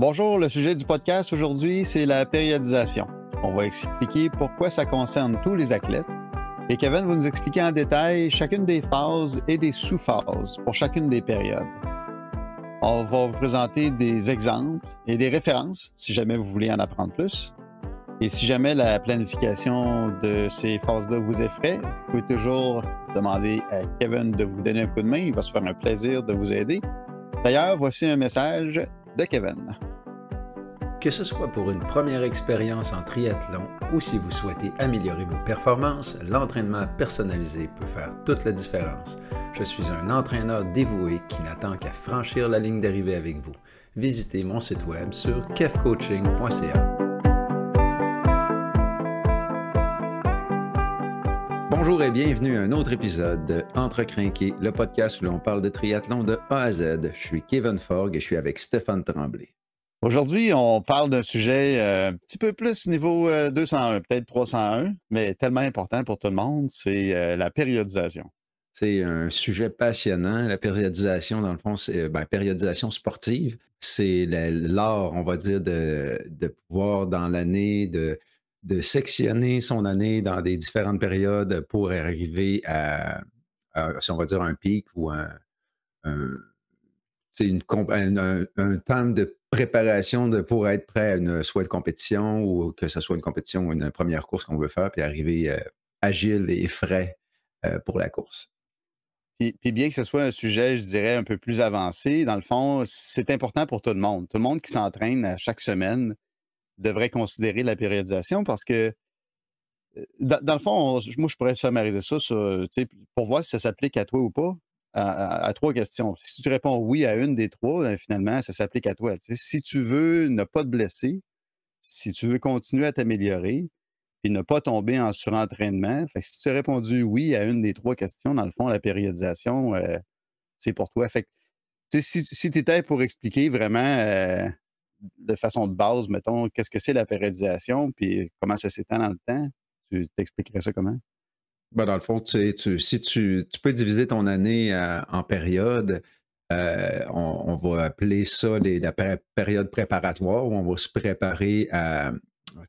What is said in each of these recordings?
Bonjour, le sujet du podcast aujourd'hui, c'est la périodisation. On va expliquer pourquoi ça concerne tous les athlètes et Kevin va nous expliquer en détail chacune des phases et des sous-phases pour chacune des périodes. On va vous présenter des exemples et des références si jamais vous voulez en apprendre plus. Et si jamais la planification de ces phases-là vous effraie, vous pouvez toujours demander à Kevin de vous donner un coup de main. Il va se faire un plaisir de vous aider. D'ailleurs, voici un message de Kevin. Que ce soit pour une première expérience en triathlon ou si vous souhaitez améliorer vos performances, l'entraînement personnalisé peut faire toute la différence. Je suis un entraîneur dévoué qui n'attend qu'à franchir la ligne d'arrivée avec vous. Visitez mon site web sur kefcoaching.ca. Bonjour et bienvenue à un autre épisode de Entre Crinqués, le podcast où l'on parle de triathlon de A à Z. Je suis Kevin Forgue et je suis avec Stéphane Tremblay. Aujourd'hui, on parle d'un sujet un petit peu plus niveau 201, peut-être 301, mais tellement important pour tout le monde, c'est la périodisation. C'est un sujet passionnant. La périodisation, dans le fond, c'est périodisation sportive. C'est l'art, on va dire, de pouvoir dans l'année, de sectionner son année dans des différentes périodes pour arriver si on va dire, un pic ou un temps de préparation pour être prêt à soit une compétition ou que ce soit une compétition ou une première course qu'on veut faire, puis arriver agile et frais pour la course. Puis bien que ce soit un sujet, je dirais, un peu plus avancé, dans le fond, c'est important pour tout le monde. Tout le monde qui s'entraîne à chaque semaine devrait considérer la périodisation parce que, dans le fond, moi, je pourrais summariser ça pour voir si ça s'applique à toi ou pas. À trois questions. Si tu réponds oui à une des trois, finalement, ça s'applique à toi. Si tu veux ne pas te blesser, si tu veux continuer à t'améliorer, puis ne pas tomber en surentraînement, fait que si tu as répondu oui à une des trois questions, dans le fond, la périodisation, c'est pour toi. Fait que, si tu étais pour expliquer vraiment de façon de base, mettons, qu'est-ce que c'est la périodisation, puis comment ça s'étend dans le temps, tu t'expliquerais ça comment? Dans le fond, si tu peux diviser ton année en périodes, on va appeler ça la période préparatoire où on va se préparer à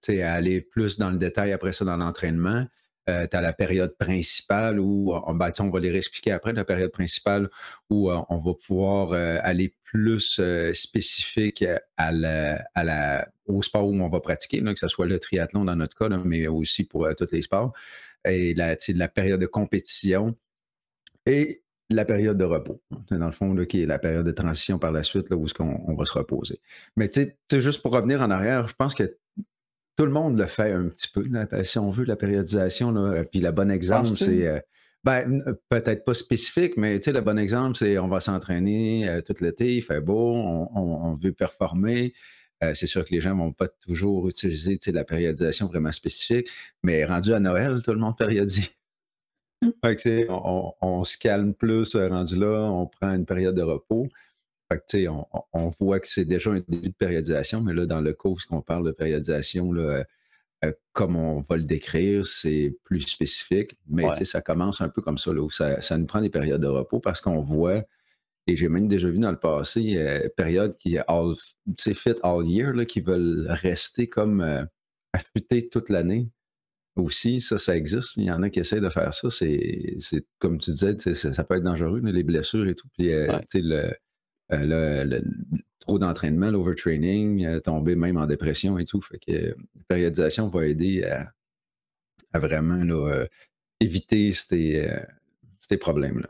aller plus dans le détail après ça dans l'entraînement. Tu as la période principale où on va les réexpliquer après, la période principale où on va pouvoir aller plus spécifique au sport où on va pratiquer, là, que ce soit le triathlon dans notre cas, là, mais aussi pour tous les sports. Et la période de compétition et la période de repos. Dans le fond, là, qui est la période de transition par la suite, là, où on va se reposer. Mais juste pour revenir en arrière, je pense que tout le monde le fait un petit peu, si on veut, la périodisation. Là, puis le bon exemple, c'est... peut-être pas spécifique, mais le bon exemple, c'est on va s'entraîner tout l'été, il fait beau, on veut performer. C'est sûr que les gens ne vont pas toujours utiliser la périodisation vraiment spécifique, mais rendu à Noël, tout le monde périodise. Fait que, on se calme plus rendu là, on prend une période de repos. Fait que, on voit que c'est déjà un début de périodisation, mais là, dans le cours, qu'on parle de périodisation, là, comme on va le décrire, c'est plus spécifique, mais ça commence un peu comme ça, là, où ça nous prend des périodes de repos parce qu'on voit. Et j'ai même déjà vu dans le passé périodes qui fit all year, là, qui veulent rester comme affûtés toute l'année. Aussi, ça existe. Il y en a qui essaient de faire ça. C'est comme tu disais, ça peut être dangereux, les blessures et tout. Puis, le trop d'entraînement, l'overtraining, tomber même en dépression et tout. Fait que la périodisation va aider à vraiment là, éviter ces problèmes-là.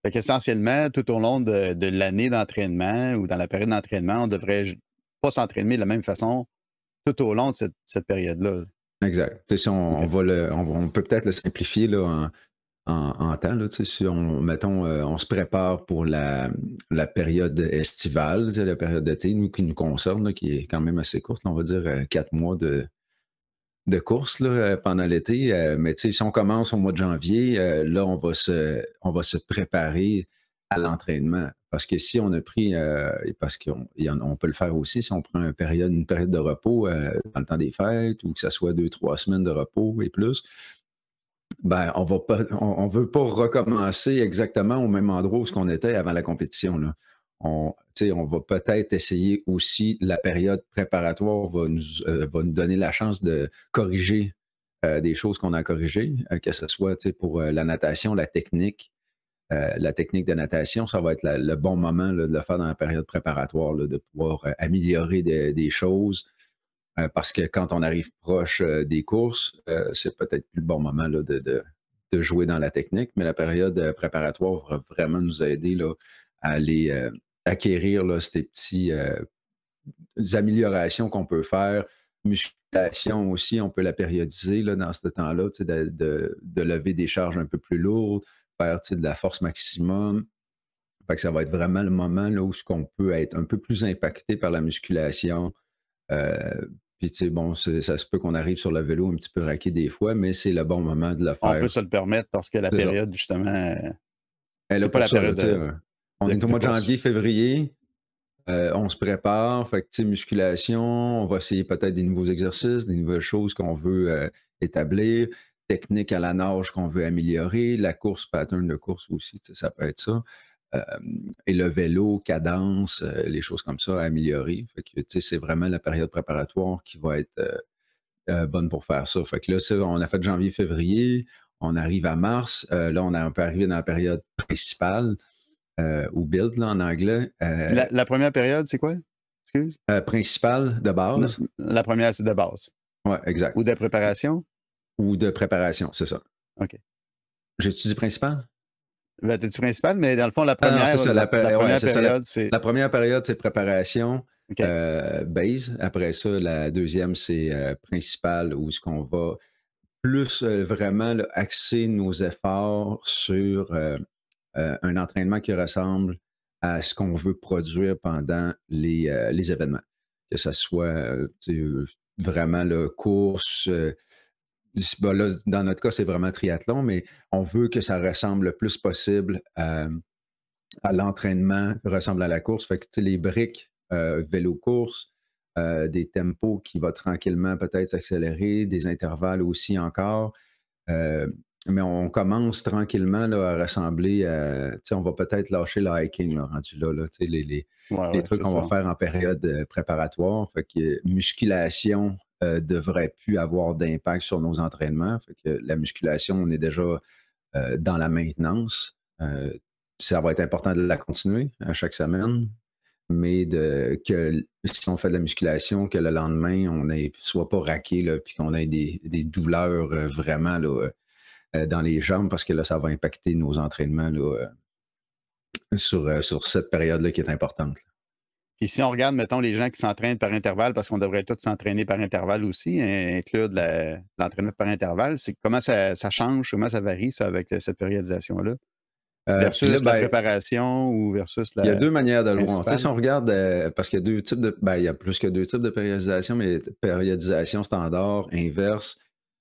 Fait qu'essentiellement, tout au long de l'année d'entraînement ou dans la période d'entraînement, on ne devrait pas s'entraîner de la même façon tout au long de cette période-là. Exact. Si on peut peut-être le simplifier là, en temps. Là, si on se prépare pour la période estivale, la période d'été, qui nous concerne, là, qui est quand même assez courte, là, on va dire 4 mois de course là, pendant l'été. Mais si on commence au mois de janvier, là, on va se préparer à l'entraînement. Parce que si on a pris, parce qu'on peut le faire aussi, si on prend une période de repos dans le temps des fêtes, ou que ce soit 2-3 semaines de repos et plus, on veut pas recommencer exactement au même endroit où on était avant la compétition. Là. on va peut-être essayer aussi, la période préparatoire va nous donner la chance de corriger des choses qu'on a à corriger, que ce soit pour la natation, la technique de natation, ça va être le bon moment là, de le faire dans la période préparatoire, là, de pouvoir améliorer des choses. Parce que quand on arrive proche des courses, c'est peut-être plus le bon moment là, de jouer dans la technique, mais la période préparatoire va vraiment nous aider là, à aller acquérir là, ces petits améliorations qu'on peut faire. Musculation aussi, on peut la périodiser là, dans ce temps-là, de lever des charges un peu plus lourdes, faire de la force maximum. Fait que ça va être vraiment le moment là, où on peut être un peu plus impacté par la musculation. Puis, bon, ça se peut qu'on arrive sur le vélo un petit peu raqué des fois, mais c'est le bon moment de le On peut faire. se le permettre parce que la C'est ça. période, justement, Elle est là c'est pas pour la ça, là, période on est au de mois de course. janvier, février, on se prépare, fait que, musculation, on va essayer peut-être des nouveaux exercices, des nouvelles choses qu'on veut établir, technique à la nage qu'on veut améliorer, la course, pattern de course aussi, ça peut être ça. Et le vélo, cadence, les choses comme ça à améliorer. Fait que, c'est vraiment la période préparatoire qui va être bonne pour faire ça. Fait que là, ça, on a fait janvier, février, on arrive à mars. Là, on peut arriver dans la période principale, ou build là, en anglais. La première période, c'est quoi? Excuse? Principale de base. La première, c'est de base. Oui, exact. Ou de préparation? Ou de préparation, c'est ça. OK. J'ai-tu dit principale? Ben, t'as dit principal, mais dans le fond, la Ah non, première, c'est ça. la première C'est ça, période, c'est. la première période, c'est préparation, OK. base. Après ça, la deuxième, c'est principal, où ce qu'on va plus vraiment là, axer nos efforts sur un entraînement qui ressemble à ce qu'on veut produire pendant les événements. Que ce soit vraiment la course. Ben là, dans notre cas, c'est vraiment triathlon, mais on veut que ça ressemble le plus possible à l'entraînement, ressemble à la course. Fait que les briques, vélo-course, des tempos qui vont tranquillement peut-être s'accélérer, des intervalles aussi encore. Mais on commence tranquillement là, à ressembler à. On va peut-être lâcher le hiking là, rendu là, les trucs qu'on va faire en période préparatoire. Fait que musculation devrait plus avoir d'impact sur nos entraînements. Fait que la musculation, on est déjà dans la maintenance. Ça va être important de la continuer à chaque semaine, mais que si on fait de la musculation, que le lendemain, on ne soit pas raqué, là, puis qu'on ait des douleurs vraiment là, dans les jambes, parce que là, ça va impacter nos entraînements là, sur cette période-là qui est importante. Là. Puis si on regarde, mettons, les gens qui s'entraînent par intervalle, parce qu'on devrait tous s'entraîner par intervalle aussi, inclure de l'entraînement par intervalle, c'est comment ça change, comment ça varie, ça, avec cette périodisation-là? Versus la préparation ou versus la. Il y a deux manières de le voir. Si on regarde, parce qu'il y a deux types de. Ben, il y a plus que deux types de périodisation, mais périodisation standard, inverse.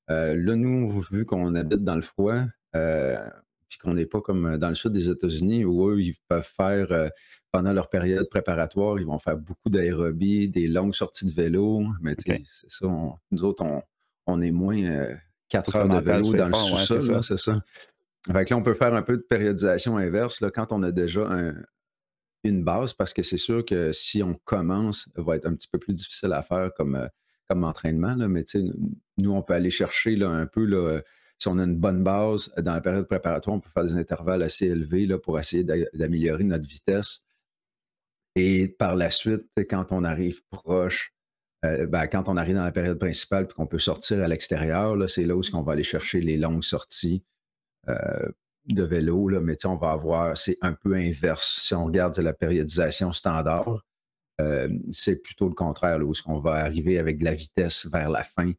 Là, nous, vu qu'on habite dans le froid, puis qu'on n'est pas comme dans le sud des États-Unis, où eux, ils peuvent faire, pendant leur période préparatoire, ils vont faire beaucoup d'aérobie, des longues sorties de vélo. Mais c'est ça, nous autres, on est moins 4 heures de vélo dans le sous-sol, c'est ça. Fait que là, on peut faire un peu de périodisation inverse là, quand on a déjà une base, parce que c'est sûr que si on commence, ça va être un petit peu plus difficile à faire comme entraînement. Là, mais nous, on peut aller chercher là, un peu, là, si on a une bonne base dans la période préparatoire, on peut faire des intervalles assez élevés là, pour essayer d'améliorer notre vitesse. Et par la suite, quand on arrive proche, quand on arrive dans la période principale et qu'on peut sortir à l'extérieur, là, c'est là où on va aller chercher les longues sorties. De vélo, là, mais on va avoir, c'est un peu inverse. Si on regarde la périodisation standard, c'est plutôt le contraire, là, où on va arriver avec de la vitesse vers la fin.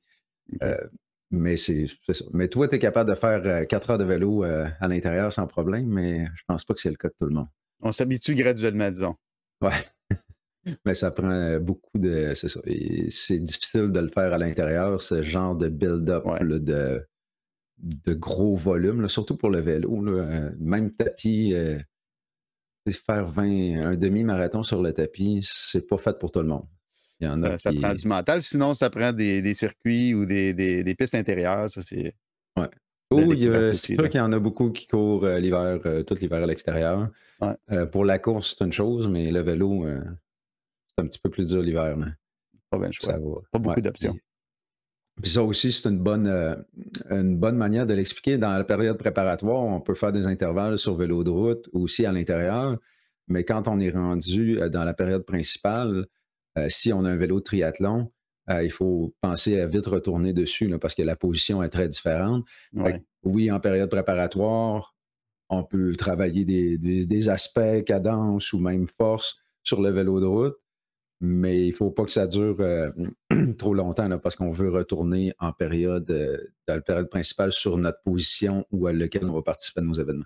Mais c'est ça. Mais toi, tu es capable de faire 4 heures de vélo à l'intérieur sans problème, mais je pense pas que c'est le cas de tout le monde. On s'habitue graduellement, disons. Ouais. Mais ça prend beaucoup de. C'est ça. Et c'est difficile de le faire à l'intérieur, ce genre de build-up là, de gros volume, là, surtout pour le vélo. Là, même tapis, faire un demi-marathon sur le tapis, c'est pas fait pour tout le monde. Il y en a ça prend du mental. Sinon, ça prend des circuits ou des pistes intérieures. Ça, c'est. Ouais. belle Oui, découverte c'est aussi, sûr là. qu'il y en a beaucoup qui courent l'hiver, tout l'hiver à l'extérieur. Ouais, Pour la course, c'est une chose, mais le vélo, c'est un petit peu plus dur l'hiver, là. pas bien le choix. Ça va. Pas Ouais. beaucoup d'options. Puis ça aussi, c'est une bonne manière de l'expliquer. Dans la période préparatoire, on peut faire des intervalles sur vélo de route ou aussi à l'intérieur. Mais quand on est rendu dans la période principale, si on a un vélo de triathlon, il faut penser à vite retourner dessus là, parce que la position est très différente. Fait que, Ouais. oui, en période préparatoire, on peut travailler des aspects, cadence ou même force sur le vélo de route. Mais il ne faut pas que ça dure trop longtemps là, parce qu'on veut retourner dans la période principale sur notre position ou à laquelle on va participer à nos événements.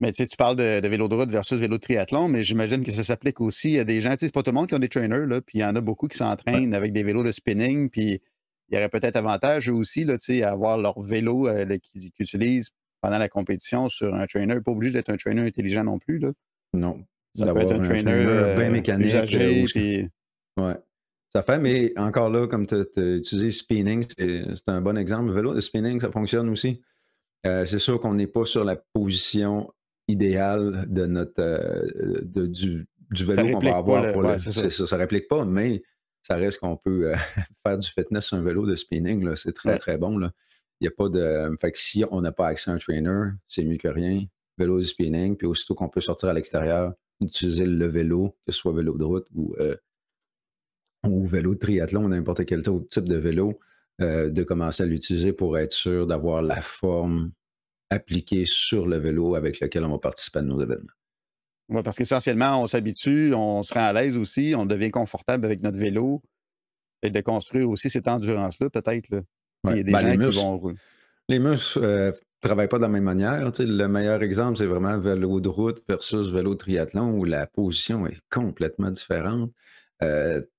Mais tu sais, tu parles de vélo de route versus vélo de triathlon, mais j'imagine que ça s'applique aussi à des gens. Tu sais, c'est pas tout le monde qui ont des trainers, là, puis il y en a beaucoup qui Ouais. s'entraînent avec des vélos de spinning, puis il y aurait peut-être avantage eux aussi, là, tu sais, à avoir leur vélo là, qu'ils utilisent pendant la compétition sur un trainer. Pas obligé d'être un trainer intelligent non plus, là. Non, Ça peut être d'avoir un un trainer trainer bien mécanique usagé, puis ouais. Ça fait, mais encore là, comme tu as utilisé spinning, c'est un bon exemple. Le vélo de spinning, ça fonctionne aussi. C'est sûr qu'on n'est pas sur la position idéale de du ça vélo qu'on va réplique pas avoir le. pour Ouais, le. c'est ça. C'est ça, ça réplique pas, mais ça reste qu'on peut faire du fitness sur un vélo de spinning. Là, c'est très, Ouais. très bon. Là. Il y a pas de. Fait que si on n'a pas accès à un trainer, c'est mieux que rien. Vélo de spinning, puis aussitôt qu'on peut sortir à l'extérieur, utiliser le vélo, que ce soit vélo de route ou vélo de triathlon, n'importe quel autre type de vélo, de commencer à l'utiliser pour être sûr d'avoir la forme appliquée sur le vélo avec lequel on va participer à nos événements. Ouais, parce qu'essentiellement, on s'habitue, on se rend à l'aise aussi, on devient confortable avec notre vélo et de construire aussi cette endurance-là, peut-être, là. Il Ouais. y a des Ben, gens qui vont. les muscles travaillent pas de la même manière. Tu sais, le meilleur exemple, c'est vraiment vélo de route versus vélo de triathlon où la position est complètement différente. Tu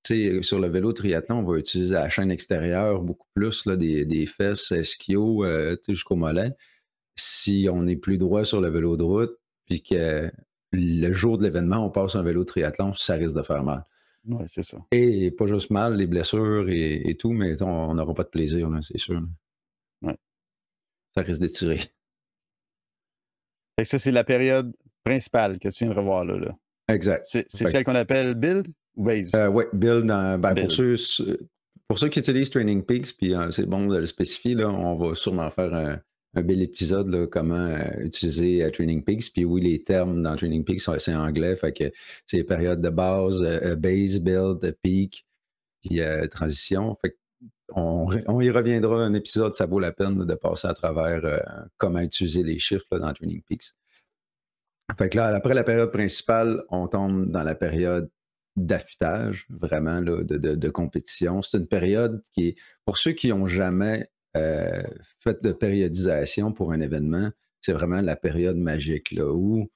sais, sur le vélo triathlon, on va utiliser la chaîne extérieure beaucoup plus là, des fesses, ischio, tu sais, jusqu'au mollet. Si on est plus droit sur le vélo de route, puis que le jour de l'événement, on passe un vélo triathlon, ça risque de faire mal. Ouais, c'est ça. Et pas juste mal, les blessures et tout, mais on n'aura pas de plaisir, là, c'est sûr. Ouais. Ça risque d'étirer. Fait que ça, c'est la période principale que tu viens de revoir là, là. Exact. C'est celle qu'on appelle build ou base? Oui, build, ben, Build. pour ceux qui utilisent Training Peaks, puis c'est bon de le spécifier, là, on va sûrement faire un bel épisode, là, comment utiliser Training Peaks. Puis oui, les termes dans Training Peaks sont assez anglais, fait que c'est les périodes de base, base, build, peak, puis transition. Fait on y reviendra un épisode, ça vaut la peine de passer à travers comment utiliser les chiffres là, dans Training Peaks. Fait que là, après la période principale, on tombe dans la période d'affûtage, vraiment, là, de compétition. C'est une période qui est, pour ceux qui n'ont jamais fait de périodisation pour un événement, c'est vraiment la période magique, là, où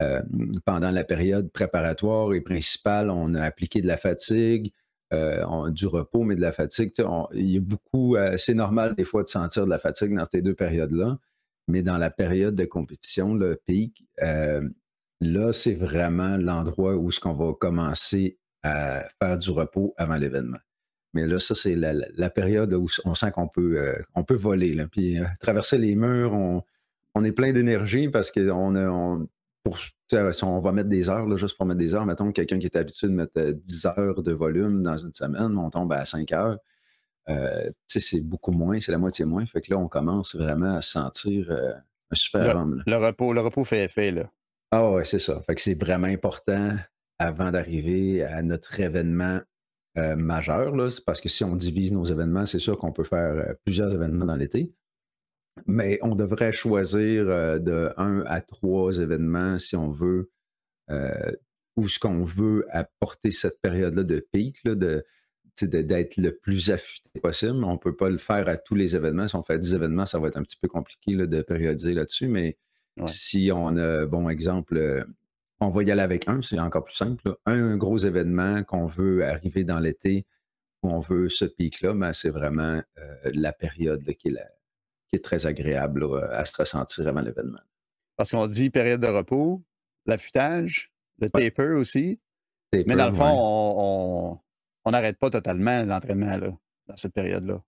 euh, pendant la période préparatoire et principale, on a appliqué de la fatigue, du repos, mais de la fatigue. Il y a beaucoup, c'est normal des fois de sentir de la fatigue dans ces deux périodes-là, mais dans la période de compétition, le pic, là, c'est vraiment l'endroit où ce qu'on va commencer à faire du repos avant l'événement. Mais là, ça, c'est la période où on sent on peut voler. Là. Puis traverser les murs, on est plein d'énergie parce qu'on a, si on va mettre des heures, là, juste pour mettre des heures, mettons quelqu'un qui est habitué de mettre 10 heures de volume dans une semaine, on tombe à 5 heures. C'est beaucoup moins, c'est la moitié moins. Fait que là, on commence vraiment à se sentir un super homme. Là. Le repos fait effet, là. Ah ouais, c'est ça. Fait que c'est vraiment important avant d'arriver à notre événement majeur. Là. C'est parce que si on divise nos événements, c'est sûr qu'on peut faire plusieurs événements dans l'été. Mais on devrait choisir de 1 à 3 événements si on veut, où ce qu'on veut apporter cette période-là de pic, là, d'être le plus affûté possible. On ne peut pas le faire à tous les événements. Si on fait 10 événements, ça va être un petit peu compliqué là, de périodiser là-dessus. Mais Ouais. si on a, bon exemple, on va y aller avec un, c'est encore plus simple. Là. Un gros événement qu'on veut arriver dans l'été, où on veut ce pic-là, ben, c'est vraiment la période là, qui est très agréable là, à se ressentir avant l'événement. Parce qu'on dit période de repos, l'affûtage, le Ouais, taper aussi. Mais dans taper, le fond, ouais. on n'arrête pas totalement l'entraînement là, dans cette période-là.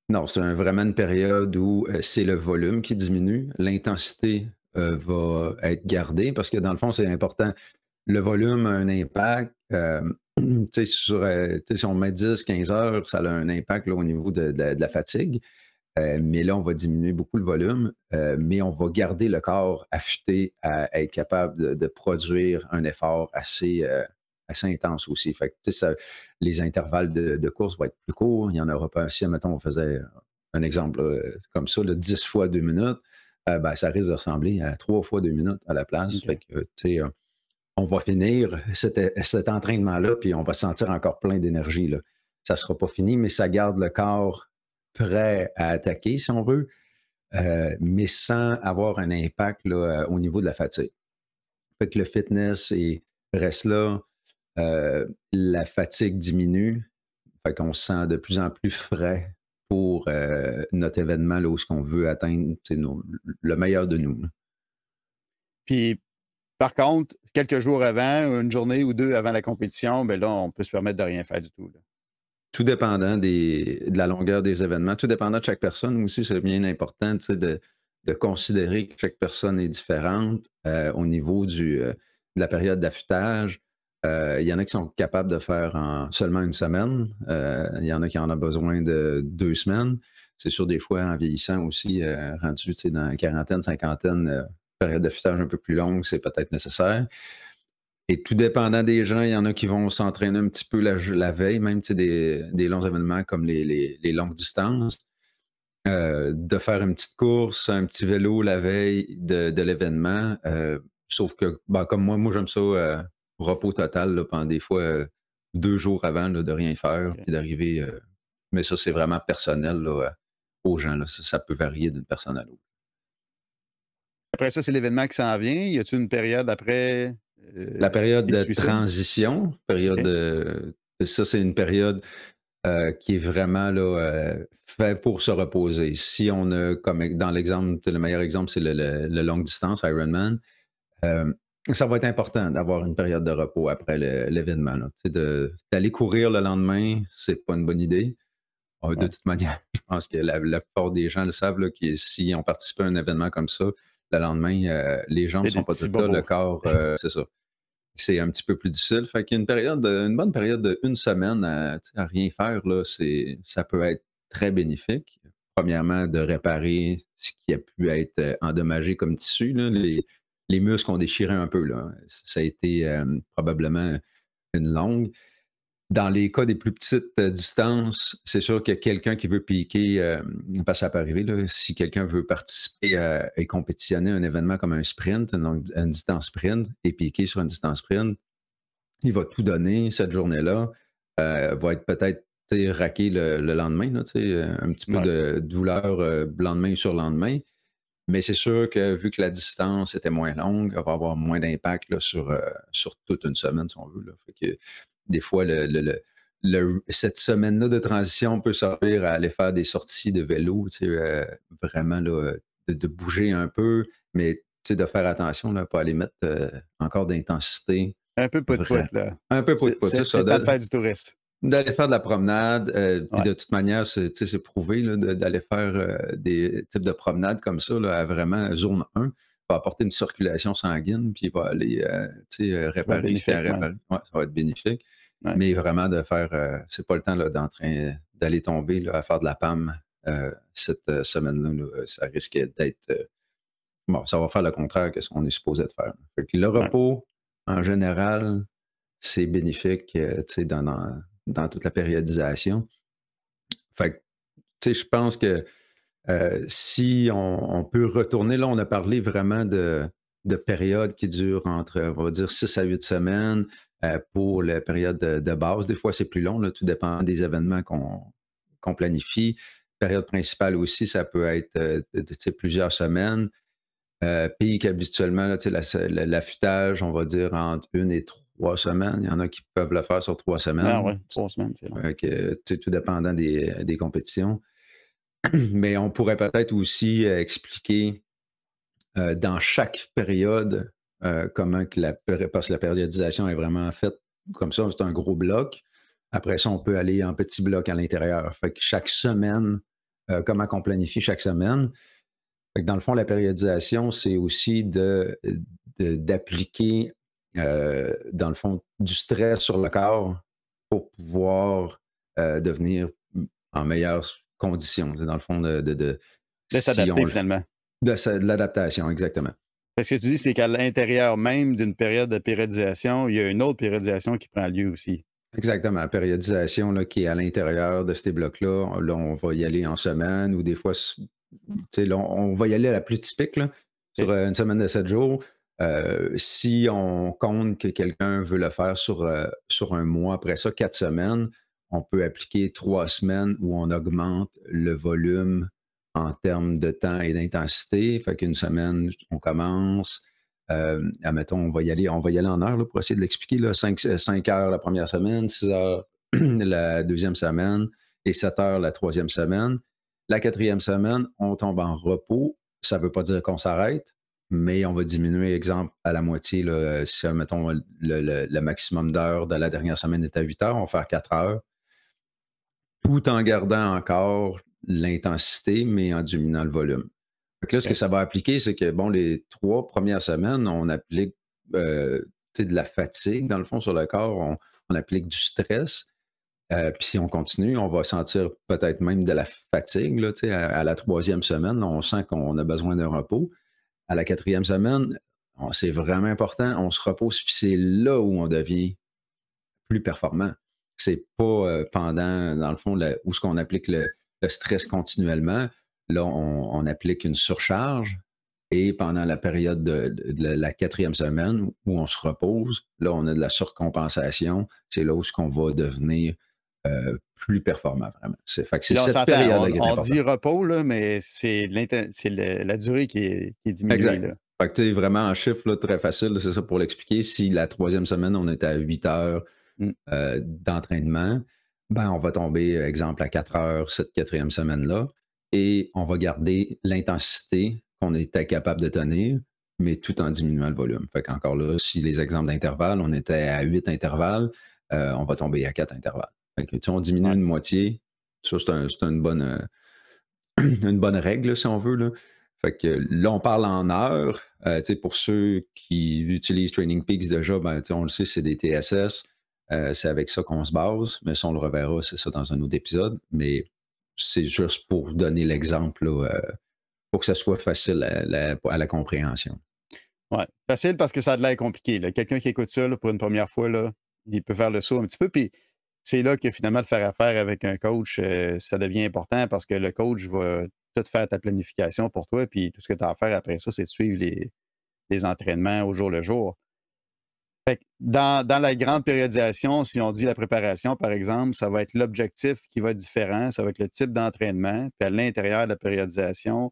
Non, c'est vraiment une période où c'est le volume qui diminue, l'intensité va être gardée parce que dans le fond, c'est important. Le volume a un impact. Tu sais, tu sais, si on met 10, 15 heures, ça a un impact là, au niveau de la fatigue. Mais là, on va diminuer beaucoup le volume, mais on va garder le corps affûté à être capable de produire un effort assez intense aussi. Fait que, tu sais, les intervalles de course vont être plus courts. Il n'y en aura pas. Si, mettons, on faisait un exemple comme ça, là, 10 fois 2 minutes, ben, ça risque de ressembler à 3 fois 2 minutes à la place. Fait OK. que, tu sais, on va finir cet entraînement-là, puis on va se sentir encore plein d'énergie, là. Ça ne sera pas fini, mais ça garde le corps prêt à attaquer, si on veut, mais sans avoir un impact là, au niveau de la fatigue. Fait que le fitness reste là, la fatigue diminue, fait qu'on se sent de plus en plus frais pour notre événement là, où ce qu'on veut atteindre le meilleur de nous. Puis, par contre, quelques jours avant, une journée ou 2 avant la compétition, ben là, on peut se permettre de rien faire du tout, là. Tout dépendant de la longueur des événements, tout dépendant de chaque personne aussi, c'est bien important de considérer que chaque personne est différente au niveau de la période d'affûtage. Il y en a qui sont capables de faire en seulement une semaine. Il y en a qui en ont besoin de 2 semaines. C'est sûr, des fois, en vieillissant aussi, rendu dans la quarantaine, cinquantaine, période d'affûtage un peu plus longue, c'est peut-être nécessaire. Et tout dépendant des gens, il y en a qui vont s'entraîner un petit peu la veille, même des longs événements comme les longues distances. De faire une petite course, un petit vélo la veille de l'événement. Sauf que, ben, comme moi j'aime ça repos total là, pendant des fois 2 jours avant là, de rien faire, OK. puis d'arriver. Mais ça, c'est vraiment personnel là, aux gens. Là. Ça peut varier d'une personne à l'autre. Après ça, c'est l'événement qui s'en vient. Y a-t-il une période après, La période qui de suit ça? transition, période OK. ça, c'est une période qui est vraiment là, fait pour se reposer. Si on a, comme dans l'exemple, le meilleur exemple, c'est le longue distance, Ironman, euh, ça va être important d'avoir une période de repos après l'événement. Là. Tu sais, d'aller courir le lendemain, c'est pas une bonne idée. De Ouais. toute manière, je pense que la plupart des gens le savent, là, que si on participe à un événement comme ça, le lendemain, les jambes Il ne y a des sont pas petits toutes là, le bobos. corps, c'est ça. C'est un petit peu plus difficile. Fait qu'il y a une bonne période d'une semaine tu sais, à rien faire, là, ça peut être très bénéfique. Premièrement, de réparer ce qui a pu être endommagé comme tissu. Là, les muscles ont déchiré un peu. Là. Ça a été probablement une longue. Dans les cas des plus petites distances, c'est sûr que quelqu'un qui veut piquer, parce que ça peut arriver, là, si quelqu'un veut participer et compétitionner à un événement comme un sprint, donc une distance sprint, et piquer sur une distance sprint, il va tout donner cette journée-là, va être peut-être tu sais, raqué le lendemain, là, tu sais, un petit peu Ouais. de douleur lendemain sur lendemain. Mais c'est sûr que vu que la distance était moins longue, elle va avoir moins d'impact là, sur toute une semaine, si on veut. Là. Fait que des fois, cette semaine-là de transition peut servir à aller faire des sorties de vélo, tu sais, vraiment là, de bouger un peu, mais tu sais, de faire attention, là, pas aller mettre encore d'intensité. Un peu Vrai. pout-pout, là. Un peu C'est pout-pout, c'est c'est ça. c'est le temps de faire du tourisme. D'aller faire de la promenade, puis Ouais. de toute manière, tu sais, c'est prouvé là, d'aller faire des types de promenades comme ça, là, à vraiment zone 1, va apporter une circulation sanguine, puis va aller tu sais, Ça va être réparer ce qu'il y a à bénéfique, ouais. réparer. Ouais, ça va être bénéfique. Ouais. Mais vraiment de faire, c'est pas le temps là, d'aller tomber là, à faire de la PAM cette semaine-là. Là, ça risque d'être. Bon, ça va faire le contraire que ce qu'on est supposé de faire. Fait que le Ouais. repos, en général, c'est bénéfique tu sais, dans toute la périodisation. Fait que, tu sais, je pense que si on peut retourner, là, on a parlé vraiment de périodes qui durent entre, on va dire, 6 à 8 semaines pour la période de base. Des fois, c'est plus long, là, tout dépend des événements qu'on planifie. Période principale aussi, ça peut être tu sais, plusieurs semaines. Pays qu'habituellement, là, tu sais, l'affûtage, on va dire entre 1 et 3 semaines. Il y en a qui peuvent le faire sur 3 semaines. Ah ouais, 3 semaines, c'est long. Tu sais, tout dépendant des compétitions. Mais on pourrait peut-être aussi expliquer dans chaque période comment que parce que la périodisation est vraiment faite comme ça, c'est un gros bloc. Après ça, on peut aller en petits blocs à l'intérieur. Fait que chaque semaine comment on planifie chaque semaine. Fait que dans le fond, la périodisation, c'est aussi d'appliquer, dans le fond, du stress sur le corps pour pouvoir devenir en meilleures conditions. C'est dans le fond, De si s'adapter on finalement. de l'adaptation, exactement. Ce que tu dis, c'est qu'à l'intérieur même d'une période de périodisation, il y a une autre périodisation qui prend lieu aussi. Exactement. La périodisation là, qui est à l'intérieur de ces blocs-là, là, on va y aller en semaine ou des fois, là, on va y aller à la plus typique, là, sur une semaine de 7 jours. Si on compte que quelqu'un veut le faire sur un mois, après ça, 4 semaines, on peut appliquer 3 semaines où on augmente le volume en termes de temps et d'intensité. Fait qu'une semaine, on commence. Admettons, on va y aller en heure là, pour essayer de l'expliquer. 5 heures la première semaine, 6 heures la deuxième semaine et 7 heures la troisième semaine. La quatrième semaine, on tombe en repos. Ça ne veut pas dire qu'on s'arrête, mais on va diminuer, exemple, à la moitié. Là, si, mettons, le maximum d'heures de la dernière semaine est à 8 heures, on va faire 4 heures, tout en gardant encore l'intensité, mais en diminuant le volume. Donc là, ce que ça va appliquer, c'est que, bon, les 3 premières semaines, on applique de la fatigue, dans le fond, sur le corps, on applique du stress. Puis si on continue, on va sentir peut-être même de la fatigue. Là, à la troisième semaine, là, on sent qu'on a besoin d'un repos. À la quatrième semaine, c'est vraiment important, on se repose, puis c'est là où on devient plus performant. C'est pas pendant, dans le fond, où ce qu'on applique le stress continuellement. Là, on applique une surcharge et pendant la période de la quatrième semaine où on se repose, là, on a de la surcompensation. C'est là où ce qu'on va devenir plus performant, vraiment. Fait que c'est Là, on cette s'entend, période-là qui est on importante. dit repos, là, mais c'est la durée qui est diminuée. Exact. Là. Fait que tu sais, vraiment en chiffre, là, très facile, c'est ça pour l'expliquer. Si la troisième semaine, on est à 8 heures d'entraînement, ben on va tomber, exemple, à 4 heures cette quatrième semaine-là, et on va garder l'intensité qu'on était capable de tenir, mais tout en diminuant le volume. Fait qu'encore là, si les exemples d'intervalles, on était à 8 intervalles, on va tomber à 4 intervalles. Fait que, tu sais, on diminue une moitié. Ça, c'est une bonne, une bonne règle, si on veut. Là. Fait que là, on parle en heures. Pour ceux qui utilisent Training Peaks déjà, ben, on le sait, c'est des TSS. C'est avec ça qu'on se base. Mais ça, on le reverra, c'est ça dans un autre épisode. Mais c'est juste pour donner l'exemple, pour que ça soit facile à la compréhension. Oui, facile parce que ça a de l'air compliqué. Quelqu'un qui écoute ça là, pour une première fois, là, il peut faire le saut un petit peu. Puis c'est là que finalement, de faire affaire avec un coach, ça devient important parce que le coach va tout faire ta planification pour toi. Puis tout ce que tu as à faire après ça, c'est de suivre les entraînements au jour le jour. Fait que dans la grande périodisation, si on dit la préparation, par exemple, ça va être l'objectif qui va être différent, ça va être le type d'entraînement. Puis à l'intérieur de la périodisation,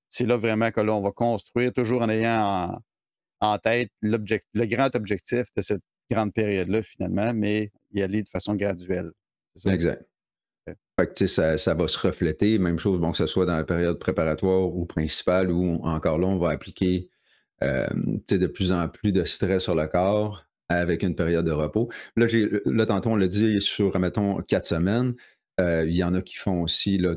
c'est là vraiment que là, on va construire, toujours en ayant en tête le grand objectif de cette grande période-là, finalement, mais y aller de façon graduelle. C'est ça? Exact. OK. Fait que, ça va se refléter. Même chose, bon, que ce soit dans la période préparatoire ou principale, où encore là, on va appliquer de plus en plus de stress sur le corps avec une période de repos. Là, tantôt, on l'a dit sur, mettons, 4 semaines. Il y en a qui font aussi, là,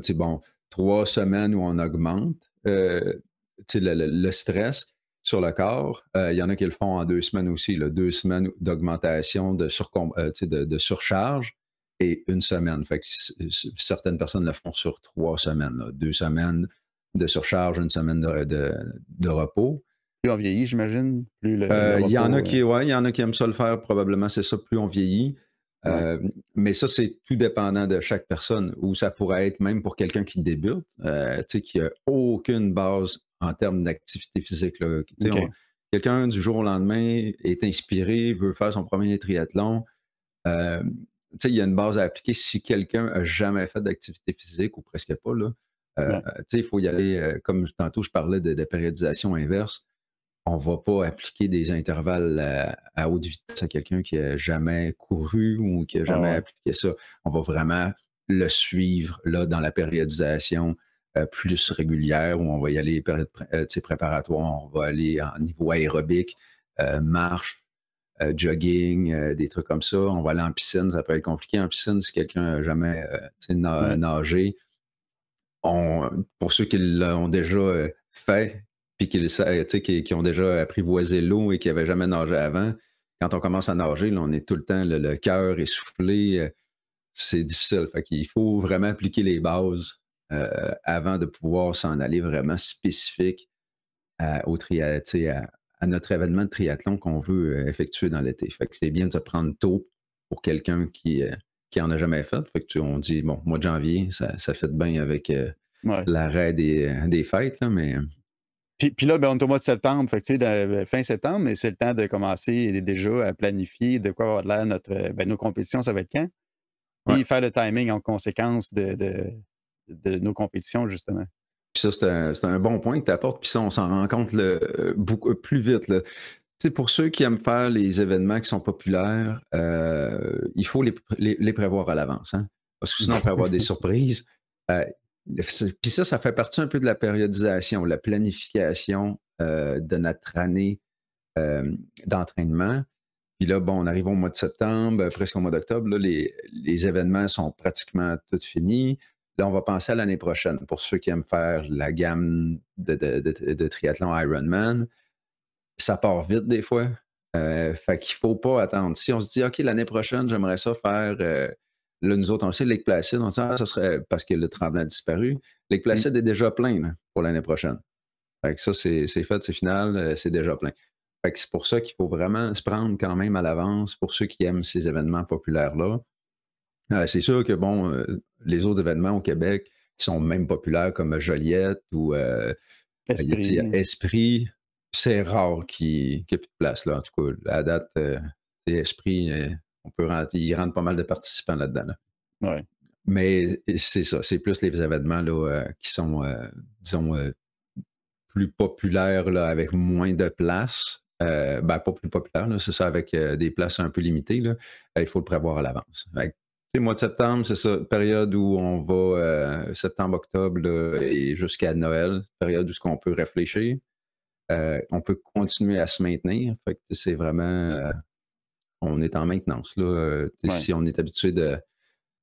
3 semaines où on augmente le stress sur le corps. Il y en a qui le font en 2 semaines aussi, là, 2 semaines d'augmentation de surcharge et 1 semaine. Fait que certaines personnes le font sur 3 semaines. Là. 2 semaines de surcharge, 1 semaine de repos. Plus on vieillit, j'imagine, plus le Il y en a repos, il y en a qui aiment ça le faire, probablement, c'est ça, plus on vieillit. Mais ça, c'est tout dépendant de chaque personne, ou ça pourrait être même pour quelqu'un qui débute, qui n'a aucune base en termes d'activité physique. Là. OK. Quelqu'un, du jour au lendemain, est inspiré, veut faire son premier triathlon. Il y a une base à appliquer si quelqu'un n'a jamais fait d'activité physique, ou presque pas. Là. Il faut y aller, comme tantôt je parlais de périodisation inverse. On ne va pas appliquer des intervalles à haute vitesse à quelqu'un qui n'a jamais couru ou qui n'a jamais appliqué ça. On va vraiment le suivre là, dans la périodisation plus régulière, où on va y aller préparatoire, on va aller en niveau aérobique, marche, jogging, des trucs comme ça. On va aller en piscine, ça peut être compliqué en piscine si quelqu'un n'a jamais nagé. Pour ceux qui l'ont déjà fait, puis qui ont déjà apprivoisé l'eau et qui n'avaient jamais nagé avant, quand on commence à nager, là, on est tout le temps le cœur essoufflé. C'est difficile. Fait qu'il faut vraiment appliquer les bases avant de pouvoir s'en aller vraiment spécifique à notre événement de triathlon qu'on veut effectuer dans l'été. Fait que c'est bien de se prendre tôt pour quelqu'un qui en a jamais fait. Fait que on dit, bon, mois de janvier, ça fait bien avec Ouais. l'arrêt des fêtes, là, mais Puis là, ben, on est au mois de septembre, fait que, tu sais, fin septembre, mais c'est le temps de commencer déjà à planifier de quoi va avoir l'air nos compétitions, ça va être quand? ouais. Et faire le timing en conséquence de nos compétitions, justement. Puis ça, c'est un bon point que tu apportes. Puis ça, on s'en rend compte beaucoup plus vite. Là. Tu sais, pour ceux qui aiment faire les événements qui sont populaires, il faut les prévoir à l'avance. Hein? Parce que sinon, on peut avoir des surprises. Euh, Puis ça fait partie un peu de la périodisation, la planification de notre année d'entraînement. Puis là, bon, on arrive au mois de septembre, presque au mois d'octobre. Là, les événements sont pratiquement tous finis. Là, on va penser à l'année prochaine. Pour ceux qui aiment faire la gamme de triathlon Ironman, ça part vite des fois. Fait qu'il ne faut pas attendre. Si on se dit, OK, l'année prochaine, j'aimerais ça faire. Là, nous autres, on sait, Lake Placid, on sait, ça serait parce que le tremblement a disparu. Lake Mm. Placid est déjà plein là, pour l'année prochaine. Fait que ça, c'est fait, c'est final, c'est déjà plein. Fait que c'est pour ça qu'il faut vraiment se prendre quand même à l'avance pour ceux qui aiment ces événements populaires-là. C'est sûr que, bon, les autres événements au Québec qui sont même populaires comme Joliette ou Esprit. Esprit, c'est rare qu'il n'y ait plus de place. Là. En tout cas, à date, Esprit, il rentre pas mal de participants là-dedans. Là. Ouais. Mais c'est ça, c'est plus les événements là, qui sont, disons, plus populaires là, avec moins de places. Pas plus populaire, c'est ça, avec des places un peu limitées. Là, il faut le prévoir à l'avance. Mois de septembre, c'est ça, période où on va septembre-octobre et jusqu'à Noël, période où on peut réfléchir. On peut continuer à se maintenir. Fait que c'est vraiment, on est en maintenance. Là, Ouais. Si on est habitué de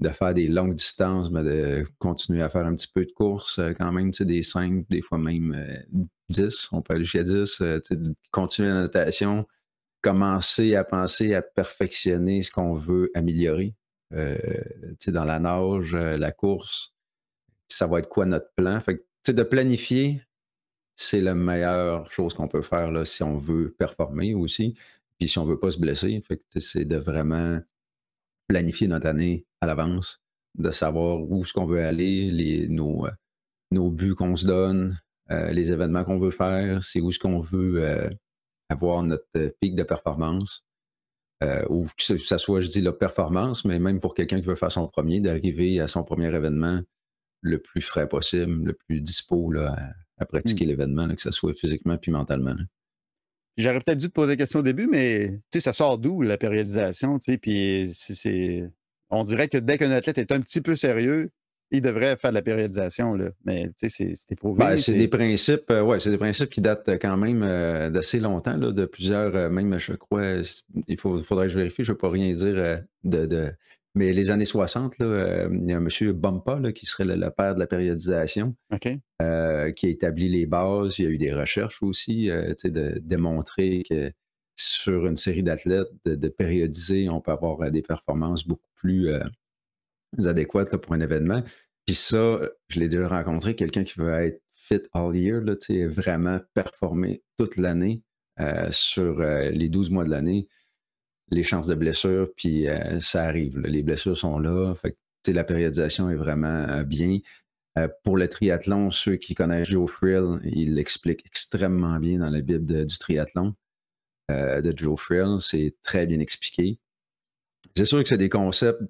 faire des longues distances, mais de continuer à faire un petit peu de course quand même, des 5, des fois même 10, on peut aller jusqu'à 10, de continuer la natation, commencer à penser à perfectionner ce qu'on veut améliorer. Dans la nage, la course, ça va être quoi notre plan? Fait que, de planifier, c'est la meilleure chose qu'on peut faire là, si on veut performer aussi, puis si on veut pas se blesser. Fait que, c'est de vraiment planifier notre année à l'avance, de savoir où est-ce qu'on veut aller, nos buts qu'on se donne, les événements qu'on veut faire, c'est où est-ce qu'on veut avoir notre pic de performance. Ou que ça soit, je dis, la performance, mais même pour quelqu'un qui veut faire son premier, d'arriver à son premier événement le plus frais possible, le plus dispo là, à pratiquer l'événement, là, que ce soit physiquement puis mentalement. Là. J'aurais peut-être dû te poser la question au début, mais tu sais, ça sort d'où la périodisation? Tu sais, puis on dirait que dès qu'un athlète est un petit peu sérieux, il devrait faire de la périodisation. Là. Mais tu sais, c'est éprouvé. C'est des principes, c'est des principes qui datent quand même d'assez longtemps, là, de plusieurs, même je crois, faudrait que je vérifie, je ne veux pas rien dire mais les années 60, là, il y a un monsieur Bompa là, qui serait le père de la périodisation, OK. qui a établi les bases. Il y a eu des recherches aussi, de démontrer que sur une série d'athlètes, de périodiser, on peut avoir des performances beaucoup plus adéquates là, pour un événement. Puis ça, je l'ai déjà rencontré, quelqu'un qui veut être fit all year, là, vraiment performer toute l'année sur les 12 mois de l'année, les chances de blessure, puis ça arrive. Là, les blessures sont là. Fait que, la périodisation est vraiment bien. Pour le triathlon, ceux qui connaissent Joe Friel, il l'explique extrêmement bien dans la Bible du triathlon de Joe Friel. C'est très bien expliqué. C'est sûr que c'est des concepts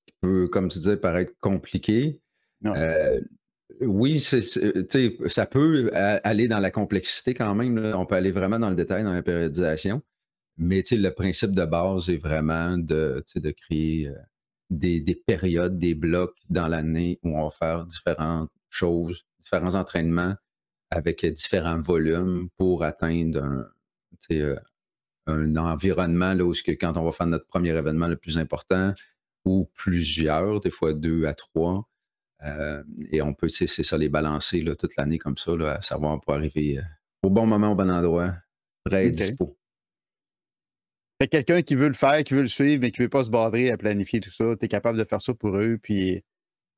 qui peuvent, comme tu disais, paraître compliqués. Ouais. Oui, ça peut aller dans la complexité quand même. Là. On peut aller vraiment dans le détail dans la périodisation. Mais le principe de base est vraiment de créer des périodes, des blocs dans l'année où on va faire différentes choses, différents entraînements avec différents volumes pour atteindre un environnement là, où quand on va faire notre premier événement le plus important ou plusieurs, des fois 2 à 3, Et on peut, c'est ça, les balancer là, toute l'année comme ça, là, à savoir pour arriver au bon moment, au bon endroit, prêt et OK. dispo. Fait que quelqu'un qui veut le faire, qui veut le suivre, mais qui veut pas se bordrer à planifier tout ça, tu es capable de faire ça pour eux, puis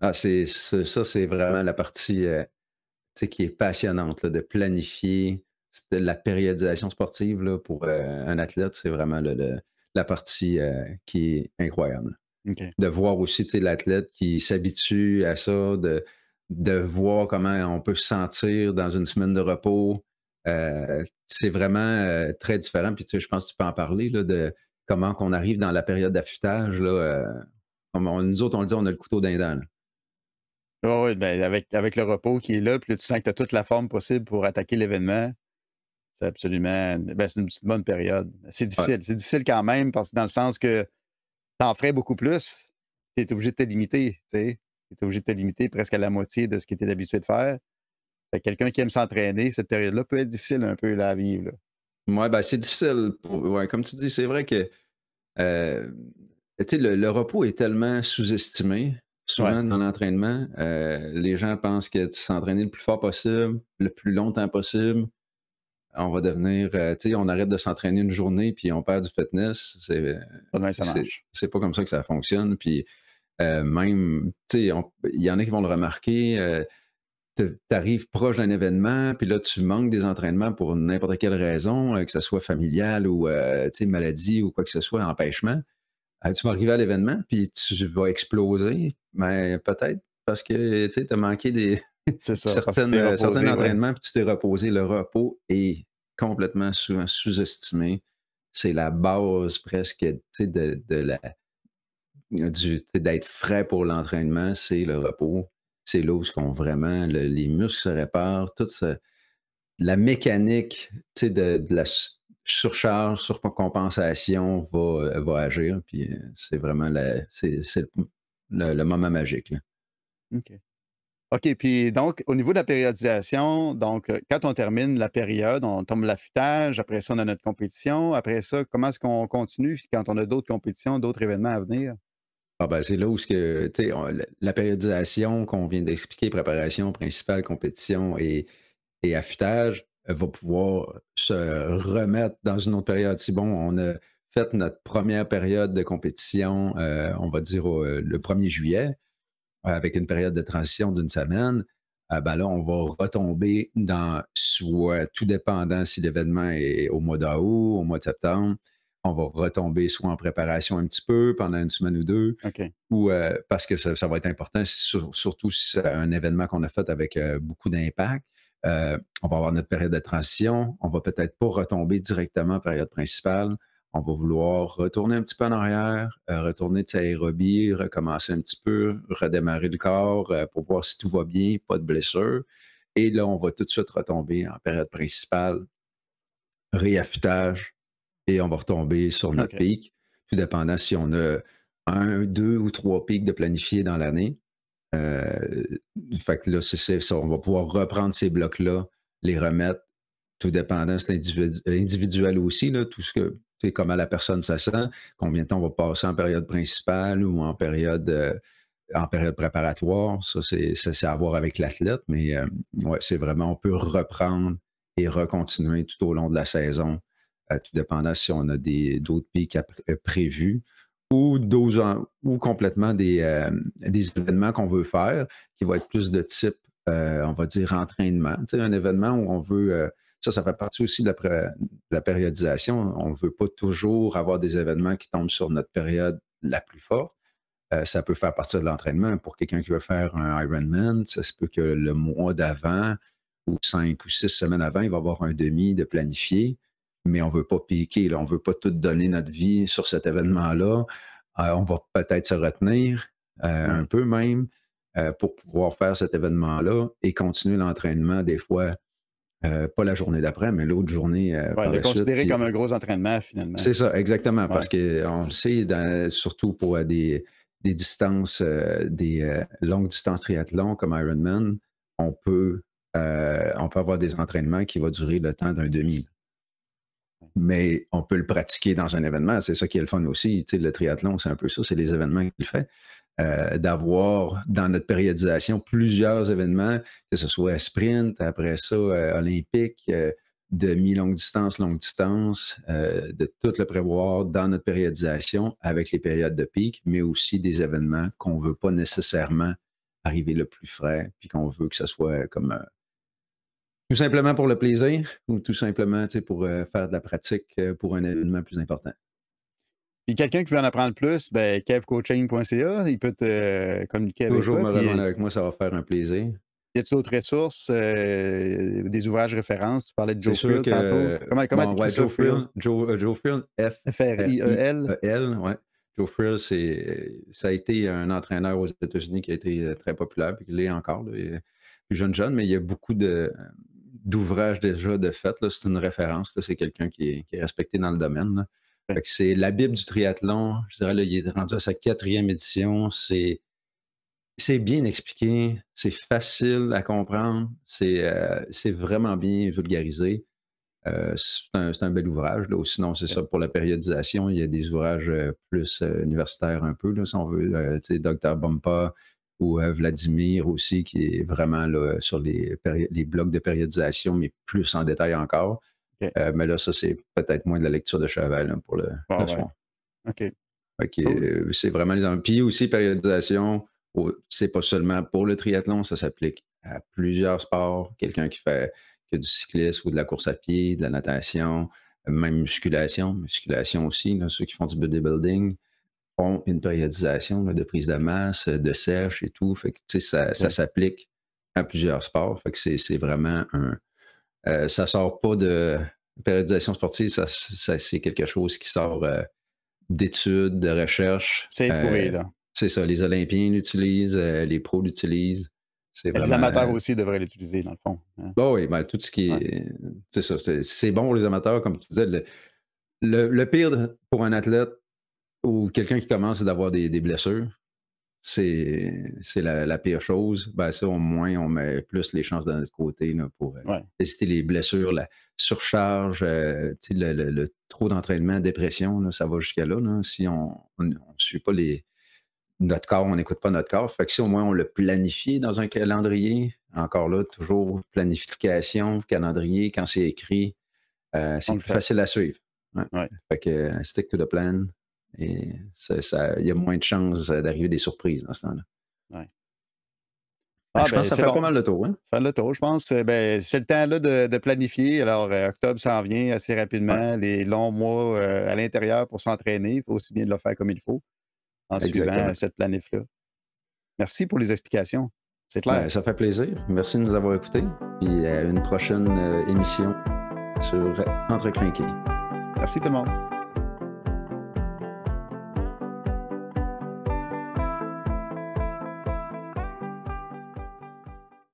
Ah, ça, c'est vraiment la partie tu sais, qui est passionnante, là, de planifier la périodisation sportive là, pour un athlète, c'est vraiment la partie qui est incroyable. OK. De voir aussi tu sais, l'athlète qui s'habitue à ça, de voir comment on peut se sentir dans une semaine de repos. C'est vraiment très différent. Puis tu sais, je pense que tu peux en parler là, de comment qu'on arrive dans la période d'affûtage. Là, comme nous autres, on le dit, on a le couteau dans les dents, là. Ouais, ouais, ben, avec le repos qui est là, puis là, tu sens que tu as toute la forme possible pour attaquer l'événement. C'est absolument ben, c'est une bonne période. C'est Ouais. difficile. C'est difficile quand même parce que dans le sens que tu en ferais beaucoup plus, tu es obligé de te limiter, tu sais. Tu es obligé de te limiter presque à la moitié de ce que tu es habitué de faire. Fait que quelqu'un qui aime s'entraîner, cette période-là peut être difficile un peu là, à vivre, là. Ouais, ben, c'est difficile. Ouais, comme tu dis, c'est vrai que euh, tu sais, le repos est tellement sous-estimé, Ouais, souvent dans l'entraînement. Les gens pensent que de s'entraîner le plus fort possible, le plus longtemps possible, on va devenir, tu sais, on arrête de s'entraîner une journée puis on perd du fitness. pas de même ça marche. C'est pas comme ça que ça fonctionne. Puis même, tu sais, il y en a qui vont le remarquer. Tu arrives proche d'un événement, puis là, tu manques des entraînements pour n'importe quelle raison, que ce soit familiale ou tu sais, maladie ou quoi que ce soit, empêchement. Tu vas arriver à l'événement, puis tu vas exploser, mais peut-être parce que tu as manqué C'est ça, parce que tu es certains reposé, ouais. entraînements, puis tu t'es reposé. Le repos est complètement souvent sous-estimé. C'est la base presque tu sais, tu sais, d'être frais pour l'entraînement, c'est le repos. C'est là où vraiment les muscles se réparent, la mécanique tu sais, de la surcharge, surcompensation va agir. Puis c'est vraiment c'est le moment magique, là. OK. OK, puis donc, au niveau de la périodisation, donc, quand on termine la période, on tombe l'affûtage, après ça, on a notre compétition. Après ça, comment est-ce qu'on continue quand on a d'autres compétitions, d'autres événements à venir? Ah ben, c'est là où tu sais, la périodisation qu'on vient d'expliquer, préparation principale, compétition et affûtage, va pouvoir se remettre dans une autre période. Si bon, on a fait notre première période de compétition, on va dire le 1er juillet, avec une période de transition d'une semaine, ben là, on va retomber dans soit, tout dépendant si l'événement est au mois d'août, au mois de septembre, on va retomber soit en préparation un petit peu pendant une semaine ou deux, OK. ou parce que ça va être important, surtout si c'est un événement qu'on a fait avec beaucoup d'impact. On va avoir notre période de transition. On va peut-être pas retomber directement en période principale. On va vouloir retourner un petit peu en arrière, retourner de sa aérobie, recommencer un petit peu, redémarrer le corps pour voir si tout va bien, pas de blessure. Et là, on va tout de suite retomber en période principale, réaffûtage, et on va retomber sur notre OK. pic, tout dépendant si on a un, deux ou trois pics de planifier dans l'année. Euh, Fait que là, c'est ça. On va pouvoir reprendre ces blocs-là, les remettre, tout dépendant, c'est individuel aussi, là, tout ce que, tu sais, comment la personne se sent, combien de temps on va passer en période principale ou en période préparatoire. Ça, c'est à voir avec l'athlète, mais ouais, c'est vraiment, on peut reprendre et recontinuer tout au long de la saison, tout dépendant si on a d'autres pics prévus ou complètement des événements qu'on veut faire qui vont être plus de type, on va dire, entraînement. Tu sais, un événement où on veut, ça fait partie aussi de la périodisation. On ne veut pas toujours avoir des événements qui tombent sur notre période la plus forte. Ça peut faire partie de l'entraînement. Pour quelqu'un qui veut faire un Ironman, ça se peut que le mois d'avant ou 5 ou 6 semaines avant, il va avoir un demi de planifié, mais on ne veut pas piquer, là. On ne veut pas tout donner notre vie sur cet événement-là. On va peut-être se retenir un Ouais. peu même pour pouvoir faire cet événement-là et continuer l'entraînement des fois, pas la journée d'après, mais l'autre journée Ouais, par le la suite. considérer Puis comme un gros entraînement, finalement. c'est ça, exactement, parce Ouais. qu'on le sait, surtout pour des distances, des longues distances triathlon comme Ironman, on peut, on peut avoir des entraînements qui vont durer le temps d'un demi. Mais on peut le pratiquer dans un événement. C'est ça qui est le fun aussi. Tu sais, le triathlon, c'est un peu ça, c'est les événements qu'il fait. d'avoir dans notre périodisation plusieurs événements, que ce soit sprint, après ça, olympique, demi-longue distance, longue distance, de tout le prévoir dans notre périodisation avec les périodes de pic, mais aussi des événements qu'on ne veut pas nécessairement arriver le plus frais, puis qu'on veut que ce soit comme tout simplement pour le plaisir ou tout simplement pour faire de la pratique pour un événement plus important. Puis quelqu'un qui veut en apprendre plus, ben, kevcoaching.ca, il peut te communiquer avec Toujours toi. me Puis, rejoindre avec moi, ça va faire un plaisir. y a-t-il d'autres ressources, des ouvrages références? Tu parlais de C'est Joe sûr Friel tantôt. que, Comment bon, tu ouais, écris ça, Friel? Joe Friel, F-R-I-E-L. F-R-I-E-L, ouais. Joe Friel, ça a été un entraîneur aux États-Unis qui a été très populaire, puis il l'est encore, là, il est plus jeune, mais il y a beaucoup d'ouvrages déjà de fait. C'est une référence, là, c'est quelqu'un qui est respecté dans le domaine. Là. Fait que c'est la Bible du triathlon. Je dirais, là, il est rendu à sa 4e édition. C'est bien expliqué, c'est facile à comprendre, c'est vraiment bien vulgarisé. C'est un bel ouvrage. Là. Sinon, c'est ça, pour la périodisation, il y a des ouvrages plus universitaires un peu, là, si on veut. Dr. Bompa ou Vladimir aussi, qui est vraiment là, sur les blocs de périodisation, mais plus en détail encore. Okay. Mais là, ça, c'est peut-être moins de la lecture de cheval là, pour le soir. OK. Cool. C'est vraiment les... Puis aussi, périodisation, c'est pas seulement pour le triathlon, ça s'applique à plusieurs sports. Quelqu'un qui a du cyclisme ou de la course à pied, de la natation, même musculation aussi. Là, ceux qui font du bodybuilding ont une périodisation là, de prise de masse, de sèche et tout. Fait que, ça s'applique à plusieurs sports. Fait que c'est vraiment ça sort pas de périodisation sportive, c'est quelque chose qui sort d'études, de recherche. C'est prouvé, là. C'est ça, les Olympiens l'utilisent, les pros l'utilisent. Les amateurs aussi devraient l'utiliser, dans le fond. Hein? Bon, oui, ben, tout ce qui est... C'est ça, c'est bon pour les amateurs, comme tu disais. Le pire pour un athlète ou quelqu'un qui commence, c'est d'avoir des blessures. C'est la pire chose. Ben, ça, au moins, on met plus les chances de notre côté là, pour éviter les blessures, la surcharge, le trop d'entraînement, dépression, là, ça va jusqu'à là. Si on ne suit pas notre corps, on n'écoute pas notre corps. Fait que si au moins on le planifie dans un calendrier, encore là, toujours planification, calendrier, quand c'est écrit, c'est plus facile à suivre. Ouais. Fait que stick to the plan. Et il y a moins de chances d'arriver des surprises dans ce temps-là. Ouais. Je pense que ça fait pas mal le tour. Hein? Faire le tour, je pense. C'est le temps là, de planifier. Alors, octobre s'en vient assez rapidement. Les longs mois à l'intérieur pour s'entraîner. Il faut aussi bien de le faire comme il faut en suivant cette planif-là. Merci pour les explications. C'est clair. Ça fait plaisir. Merci de nous avoir écoutés. Puis à une prochaine émission sur Entre Crinqués. Merci tout le monde.